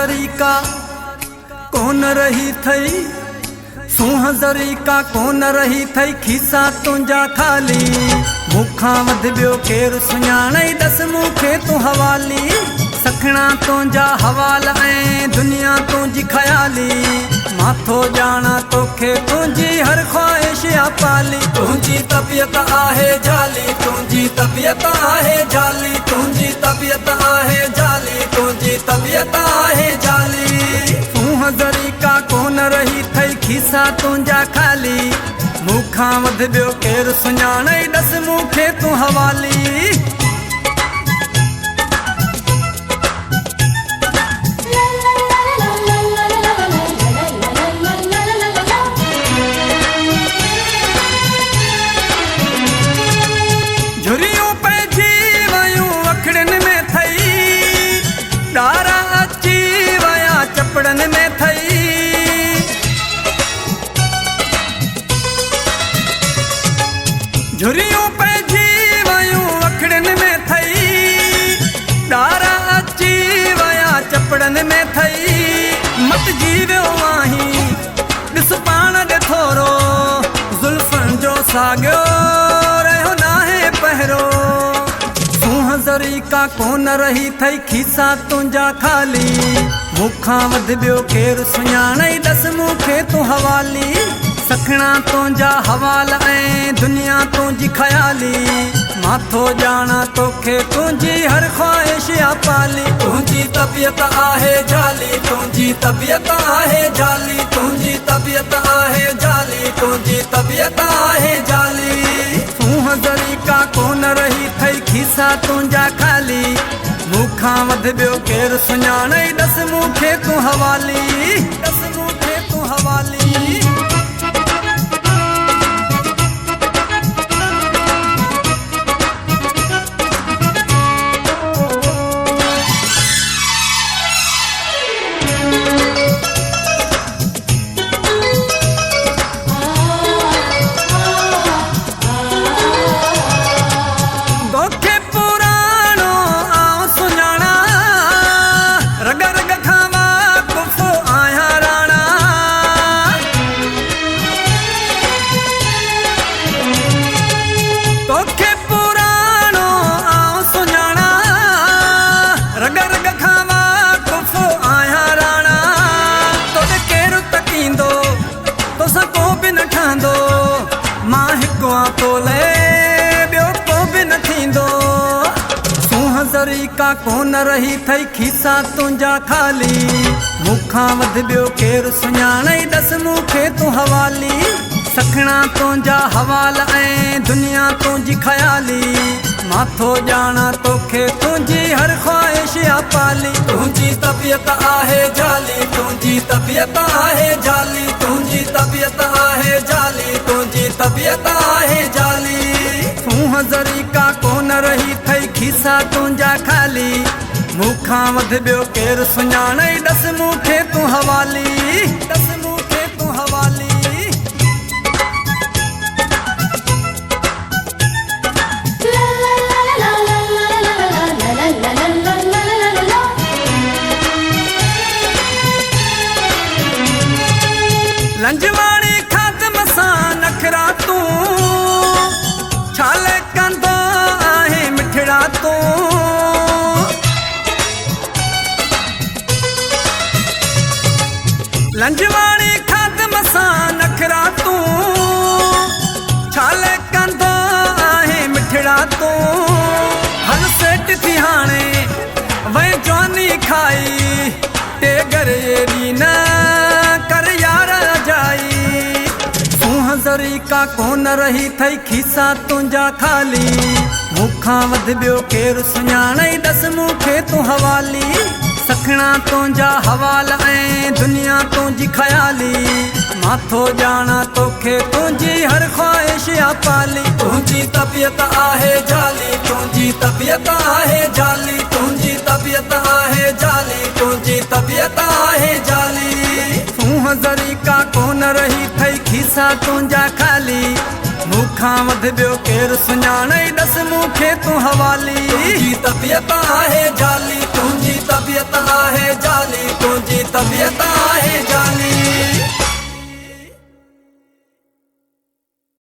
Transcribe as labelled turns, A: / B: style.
A: ज़रीका कोन रही थई, सूंह ज़रीका कोन रही थई, खीसा तुंहिंजा खाली। मूंखां वधि ॿियो केरु सुञाणई, दस मूंखे तूं हवाली। सखणा तुंहिंजा हवाल ऐं दुनिया तुंहिंजी ख़याली। मां थो ॼाणा तोखे तुंहिंजी हर ख़्वाहिश आ पाली। तुंहिंजी तबियत आहे जाली, तुंहिंजी तबियत आहे जाली, तुंहिंजी तबियत आहे जाली, तुंहिंजी तबियत आहे जाली। सूंह ज़रीका कोन रही थई, खीसा तुंहिंजा खाली। मूंखां वधि ॿियो केरु सुञाणई, दस मूंखे तूं हवाली। झुरियूं पइजी वयूं अखड़नि में थई, ॾारा अची विया चपड़नि में थई। झुरियूं पइजी वयूं अखड़नि में थई, ॾारा अची विया चपड़नि में थई। मटिजी वियो आहीं ॾिस पाण ॾे थोरो, ज़ुल्फ़नि जो साॻियो रहियो नाहे पहिरो। सूंह ज़रीका कोन रही थई, खीसा तुंहिंजा खाली। मूंखां वधि ॿियो केरु सुञाणई, दस मूंखे तूं हवाली। सखणा तुंहिंजा हवाल ऐं दुनिया तुंहिंजी ख़याली। मां थो ॼाणा तोखे तुंहिंजी हर ख़्वाहिश आ पाली। तुंहिंजी तबियत आहे जाली, तुंहिंजी तबियत आहे जाली, तुंहिंजी तबियत आहे जाली, तुंहिंजी तबियत आहे जाली। सूंह ज़रीका कोन रही थई, खीसा तुंहिंजा खाली। मूंखां वधि ॿियो केरु सुञाणई, दस मूंखे तूं हवाली, दस मूंखे तूं हवाली। ज़रीका कोन रही थई, खीसा तुंहिंजा खाली। मूंखां वधि ॿियो केरु सुञाणई, दस मूंखे तूं हवाली। सखणा तुंहिंजा हवाल ऐं दुनिया तुंहिंजी ख़याली। मां थो ॼाणा तोखे तुंहिंजी हर ख़्वाहिश आ पाली। तुंहिंजी तबियत आहे जाली, तुंहिंजी तबियत आहे जाली, तुंहिंजी तबियत आहे जाली, तुंहिंजी तबियत आहे जाली। सूंह ज़रीका कोन रही थई, खीसा तुंहिंजा खाली। मूंखां वधि ॿियो केरु सुञाणई, दस मूंखे तूं हवाली, दस मूंखे तूं हवाली। लंजवाणी ख़ात्म सां नखरा तूं, छाले कंदो आहे मिठड़ा तूं। लंजवाणी ख़ात्म सां नखरा तूं, छाले कंदो आहे मिठड़ा तूं। हल सेट थी हाणे वै जवानी खाई, टेगर एड़ी न कर यार जाई। सूंह ज़रीका कोन रही थई, खीसा तुंहिंजा खाली। मूंखां वधि ॿियो केरु सुञाणई, दस मूंखे तूं हवाली। सखणा तुंहिंजा हवाल ऐं दुनिया तुंहिंजी ख़याली। मां थो ॼाणा तोखे तुंहिंजी हर ख़्वाहिश आ पाली। तुंहिंजी तबियत आहे जाली, तुंहिंजी तबियत आहे जाली, तुंहिंजी तबियत आहे जाली, तुंहिंजी तबियत आहे जाली। सूंह ज़रीका कोन रही थई, खीसा तुंहिंजा खाली। मूंखां वध ॿियो केरु सुञाणे ॾस मूंखे तूं हवाली। तुंहिंजी तबियत आहे जाली, तुंहिंजी तबियत आहे जाली, तुंहिंजी तबियत आहे जाली।